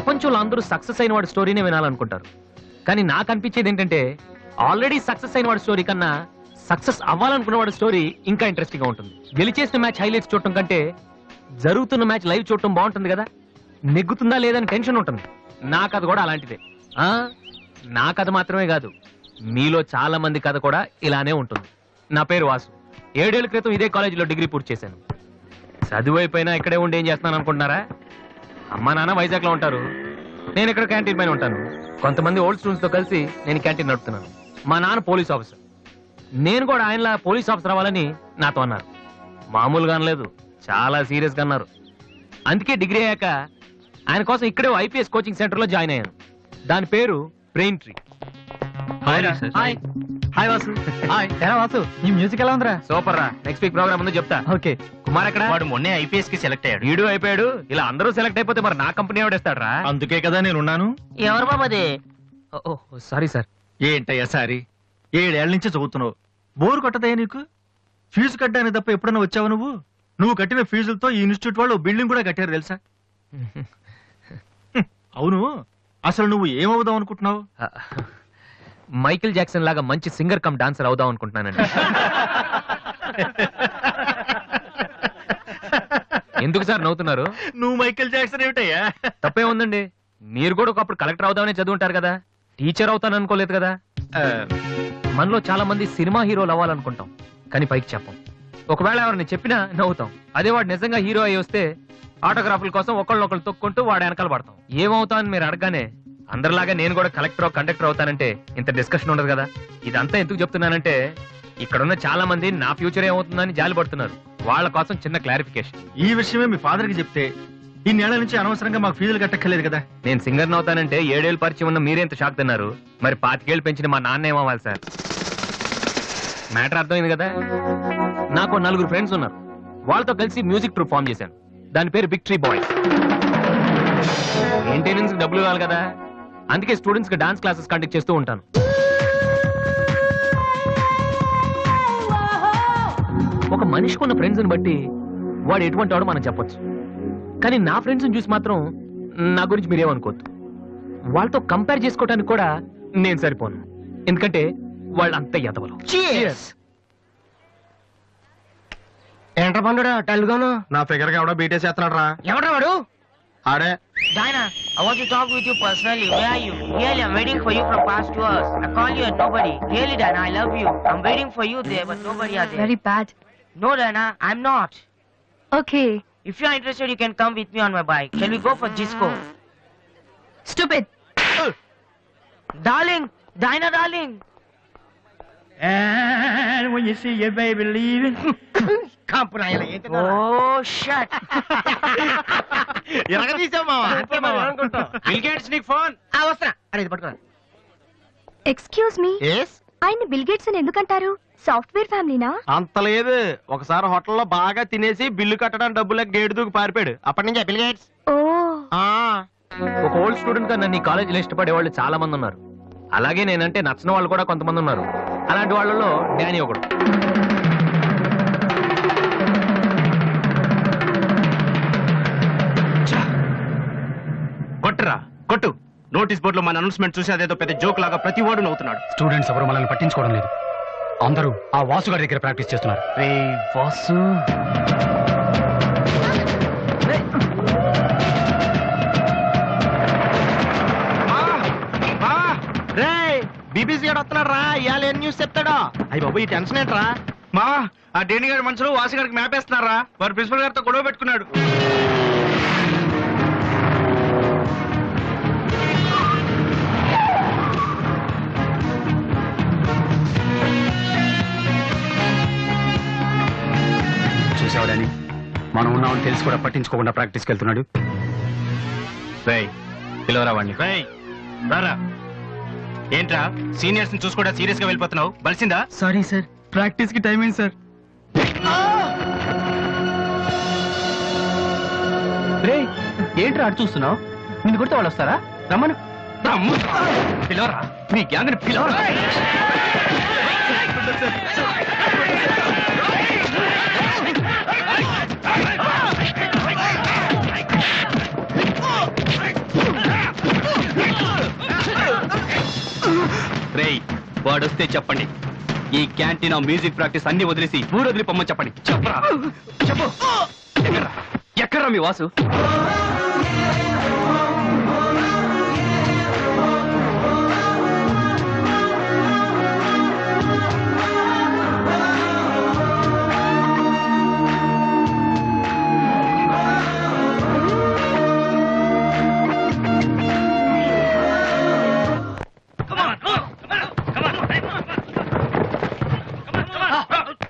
ప్రపంచంలో అందరూ సక్సెస్ అయిన వాడి స్టోరీనే వినాలనుకుంటారు. కానీ నాకు అనిపించేది ఏంటంటే ఆల్రెడీ సక్సెస్ అయిన వాడి స్టోరీ కన్నా సక్సెస్ అవ్వాలనుకున్న వాడి స్టోరీ ఇంకా ఇంట్రెస్టింగ్ గా ఉంటుంది. గెలిచేసిన మ్యాచ్ హైలైట్స్ చూడటం కంటే జరుగుతున్న మ్యాచ్ లైవ్ చూడటం బాగుంటుంది కదా. నెగ్గుతుందా లేదని టెన్షన్ ఉంటుంది. నా కథ కూడా అలాంటిదే. నా కథ మాత్రమే కాదు, మీలో చాలా మంది కథ కూడా ఇలానే ఉంటుంది. నా పేరు వాసు. 7 ఏళ్ల క్రితం ఇదే కాలేజీలో డిగ్రీ పూర్తి చేశాను. చదువు అయిపోయినా ఇక్కడే ఉండి ఏం చేస్తున్నాను అనుకుంటున్నారా? అమ్మా నాన్న వైజాగ్ లో ఉంటారు, నేను ఇక్కడ క్యాంటీన్ పైన ఉంటాను. కొంతమంది ఓల్డ్ స్టూడెంట్స్ తో కలిసి నేను క్యాంటీన్ నడుపుతున్నాను. మా నాన్న పోలీస్ ఆఫీసర్, నేను కూడా ఆయనలా పోలీస్ ఆఫీసర్ అవ్వాలని నాతో అన్నారు. మామూలుగా అనలేదు, చాలా సీరియస్ గా అన్నారు. అందుకే డిగ్రీ అయ్యాక ఆయన కోసం ఇక్కడే ఐపీఎస్ కోచింగ్ సెంటర్ లో జాయిన్ అయ్యాను. దాని పేరు బ్రెయిన్ ట్రీ. హాయ్ వాసు. ఎలా వాసు, ఈ మ్యూజిక్ ఎలా ఉందిరా? సూపర్ రా. నెక్స్ట్ వీక్ ప్రోగ్రామ్ ఉంది చెప్తా. ఓకే. కుమార్ ఎక్కడ? వాడు మొన్నే ఐపీఎస్ కి సెలెక్ట్ అయ్యాడు. వీడు అయిపోయాడు. ఇలా అందరూ సెలెక్ట్ అయిపోతే మరి నా కంపెనీ ఎవడేస్తాడు రా? అందుకే కదా నేను ఉన్నాను. ఎవరు బాబది? Sorry sir. ఏంటయ్యా సారీ? 7 ఏళ్ల నుంచి చదువుతున్నావు, బోరు కొట్టదయ్యా నీకు? ఫీజు కట్టడానికి తప్ప ఎప్పుడైనా వచ్చావు నువ్వు? నువ్వు కట్టిన ఫీజులతో ఈ ఇన్స్టిట్యూట్ వాళ్ళు బిల్డింగ్ కూడా కట్టారు తెలుసా? అవును, అసలు నువ్వు ఏమవుదాం అనుకుంటున్నావు? మైకిల్ జాక్సన్ లాగా మంచి సింగర్ కమ్ డాన్సర్ అవుదాం అనుకుంటున్నానండి. ఎందుకు సార్ నవ్వుతున్నారు? నువ్వు మైకిల్ జాక్సన్ ఏమిటయ్యా? తప్పే ఉందండి. మీరు కూడా ఒకప్పుడు కలెక్టర్ అవుదామని చదువుంటారు కదా, టీచర్ అవుతాను అనుకోలేదు కదా. మనలో చాలా మంది సినిమా హీరోలు అవ్వాలనుకుంటాం, కానీ పైకి చెప్పం. ఒకవేళ ఎవరిని చెప్పినా నవ్వుతాం. అదే వాడు నిజంగా హీరో అయ్యి వస్తే ఆటోగ్రాఫ్ల కోసం ఒకళ్ళొకళ్ళు తొక్కుంటూ వాడు వెనకాల పడతాం. ఏమవుతామని మీరు అడగానే అందరిలాగా నేను కూడా కలెక్టర్ కండక్టర్ అవుతానంటే ఇంత డిస్కషన్ ఉండదు కదా. ఇదంతా ఎందుకు చెప్తున్నానంటే ఇక్కడున్న చాలా మంది నా ఫ్యూచర్ ఏమవుతుందని జాలి పడుతున్నారు. వాళ్ళ కోసం చిన్న క్లారిఫికేషన్. ఈ విషయమే మీ ఫాదర్ కి చెప్తే ఇన్నేళ్ల నుంచి అనవసరంగా మాకు ఫీజులు కట్టక్కర్లేదు కదా. నేను సింగర్ అవుతానంటే 7 ఏళ్ళు పరిచయం ఉన్న మీరేంత షాక్ తిన్నారు, మరి 25 ఏళ్ళు పెంచిన మా నాన్న ఏమవ్వాలి సార్? మ్యాటర్ అర్థమైంది కదా. నాకు 4 ఫ్రెండ్స్ ఉన్నారు, వాళ్ళతో కలిసి మ్యూజిక్ ట్రూప్ ఫామ్ చేశాను. దాని పేరు బిగ్ ట్రీ బాయ్స్. మెయింటెనెన్స్ డబ్బులు కావాలి కదా, అందుకే స్టూడెంట్స్ కి డాన్స్ క్లాసెస్ కండక్ట్ చేస్తూ ఉంటాను. ఒక మనిషికి ఉన్న ఫ్రెండ్స్ ని బట్టి వాడు ఎటువంటి వాడు మనం చెప్పొచ్చు. కానీ నా ఫ్రెండ్స్ ని చూసి మాత్రం నా గురించి మీరేమనుకోవద్దు. వాళ్ళతో కంపేర్ చేసుకోవడానికి కూడా నేను సరిపోను, ఎందుకంటే వాళ్ళు అంత ఎదవలు. ఏంట్రా పండురా టెల్గాను? నా ఫిగర్ గా ఎవడో బీటేసి చేస్తున్నాడు రా. ఎవడ్రా వాడు? ఆడే. Diana, I want to talk with you personally. Where are you? Really, I'm waiting for you from past 2 hours. I call you and nobody. Really, Diana, I love you. I'm waiting for you there, but nobody are there. Very bad. No, Diana, I'm not. Okay. If you're interested, you can come with me on my bike. Shall we go for disco? Stupid. Darling, Diana, darling. And when you see your baby leaving. Oh, shit. Bill gates నీకు phone. వస్తున్నా. అరే ఇది పట్టుకో. Excuse me, ఆయన bill gates అని ఎందుకంటారు? Software ఫ్యామిలీనా? అంత లేదు, ఒకసారి హోటల్లో బాగా తినేసి బిల్లు కట్టడానికి డబ్బులకు గేటు దూకి పారిపోయాడు. అప్పటి నుంచి బిల్ గేట్స్. ఓ, ఒక ఓల్డ్ స్టూడెంట్ గా నన్ను ఈ కాలేజీలో ఇష్టపడే వాళ్ళు చాలా మంది ఉన్నారు. అలాగే నేనంటే నచ్చిన వాళ్ళు కూడా కొంతమంది ఉన్నారు. అలాంటి వాళ్ళలో డానీ ఒకడు. కొట్టురా కొట్టు. నోటీస్ బోర్డులో మన అనౌన్స్మెంట్ చూసి అదేదో పెద్ద జోక్ లాగా ప్రతి వాడు నవ్వుతున్నాడు. స్టూడెంట్స్ ఎవరు మనల్ని పట్టించుకోవడం లేదు, అందరూ ఆ వాసు గారి దగ్గర ప్రాక్టీస్ చేస్తున్నారు. వాసు, బీబీసీ గారు వస్తున్నాడు రా. ఇవాళ ఏం న్యూస్ చెప్తాడో. అయ్యి బాబు, ఈ టెన్షన్ ఏంట్రా? మా ఆ డేని గారి మనుషులు వాసు గారికి మ్యాప్ వేస్తున్నారా? వారు ప్రిన్సిపల్ గారితో గొడవ పెట్టుకున్నాడు. చూసేవాడని మనం ఉన్నామని తెలిసి కూడా పట్టించుకోకుండా ప్రాక్టీస్కి వెళ్తున్నాడు. పిలవరా వాడిని. రారా. ఏంట్రా సీనియర్స్ ని చూసుకోవడా సీరియస్ గా వెళ్ళిపోతున్నావు? బలిసిందా? సారీ సార్, ప్రాక్టీస్ కి టైం అయింది సార్. ఏంట్రా అటు చూస్తున్నావు? నిన్ను కొడితే వాళ్ళు వస్తారా? రమ్మను. పిలవరా, మీ గ్యాంగ్ ని పిలవరా. వాడొస్తే చెప్పండి, ఈ క్యాంటీన్ మ్యూజిక్ ప్రాక్టీస్ అన్ని వదిలేసి ఊరు వదిలి పొమ్మని చెప్పండి. చెప్పరా, చెప్పు. ఎక్కడ్రా మీ వాసు?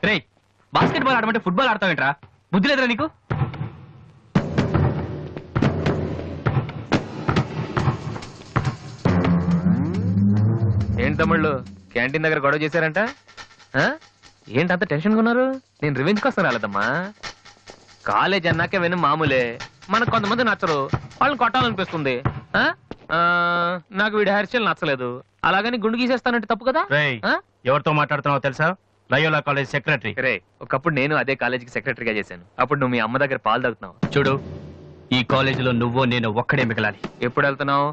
రేయ్, బాస్కెట్బాల్ ఆడమంటే ఫుట్బాల్ ఆడతావేంట్రా? బుద్ధి లేదురా నీకు? ఏంటి తమ్ముళ్ళు క్యాంటీన్ దగ్గర గొడవ చేశారంట? ఆ? ఏంటి అంత టెన్షన్గా ఉన్నారు? నేను రివెంజ్ కోసం రాలేదమ్మా. కాలేజ్ అన్నాకే విని మామూలే. మనకు కొంతమంది నచ్చరు, వాళ్ళని కొట్టాలనిపిస్తుంది. ఆ? ఆ, నాకు వీడి హెయిర్ స్టైల్ నచ్చలేదు, అలాగని గుండు గీసేస్తానంటే తప్పు కదా? ఆ? ఎవరితో మాట్లాడుతున్నావో తెలుసా? Loyola college secretary. రే, ఒకప్పుడు నేను అదే కాలేజీకి సెక్రటరీగా చేశాను. అప్పుడు నువ్వు మీ అమ్మ దగ్గర పాలు తాగుతున్నావు. చూడు, ఈ కాలేజీలో నువ్వో నేను ఒక్కడే మిగలాలి. ఎప్పుడు వెళ్తున్నావు?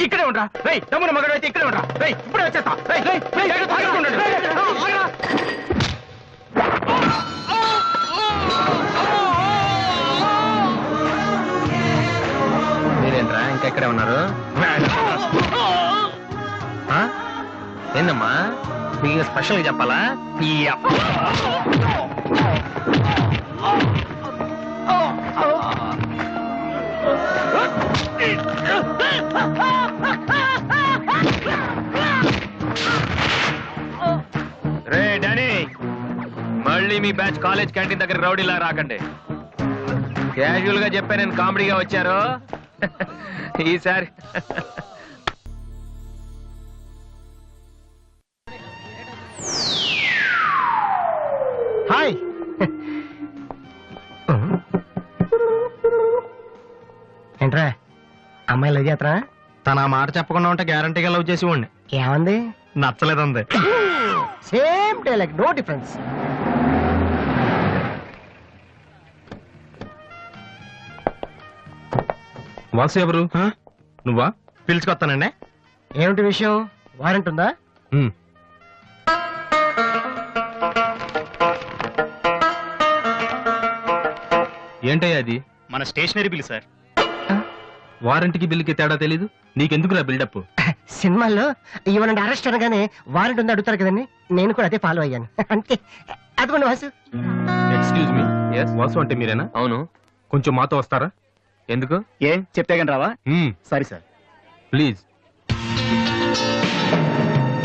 ఇక్కడే ఉండరా? రేయ్, తమ్ముడు మగడు అయితే ఇక్కడే ఉండరా? రేయ్, ఇప్పుడే వచ్చేస్తా. రేయ్, రేయ్, రేయ్, జాగ్రత్తగా ఉండండి. ఆగరా. మీరేంట్రా ఇంకా ఇక్కడే ఉన్నారు? ఆ? ఏందమ్మా, మీకు స్పెషల్గా చెప్పాలా? రే డానీ, మళ్ళీ మీ బ్యాచ్ కాలేజ్ క్యాంటీన్ దగ్గర రౌడీలా రాకండి. క్యాజువల్ గా చెప్పా, నేను కామెడీగా వచ్చారు ఈసారి. హాయ్. ఏంట్రా అమ్మాయి లవ్ చేస్తారా? తన ఆ మాట చెప్పకుండా ఉంటే గ్యారంటీగా లవ్ చేసి ఉండి. ఏమంది? నచ్చలేదంది. Same dialogue, no difference. Vasu ఎవరు? నువ్వా? పిలుచుకొస్తానండి. ఏమిటి విషయం? వారెంట్ ఉందా? ఏంటయ్యా అది? మన స్టేషనరీ బిల్ సార్. వారంటీకి బిల్లుకి తేడా తెలీదు నీకెందుకురా బిల్డప్? సినిమాల్లో ఇవ్వనండి అరెస్ట్ అనగానే వారెంట్ ఉందా అడుగుతారు కదండి, నేను కూడా అదే ఫాలో అయ్యాను. అంతే. అదిగోండి Vasu. Excuse me, Yes? Vasu అంటే మీరేనా? అవును. కొంచెం మాతో వస్తారా? ఎందుకు? ఏం చెప్తే కానీ రావా? మ్మ్. సరే సార్. ప్లీజ్.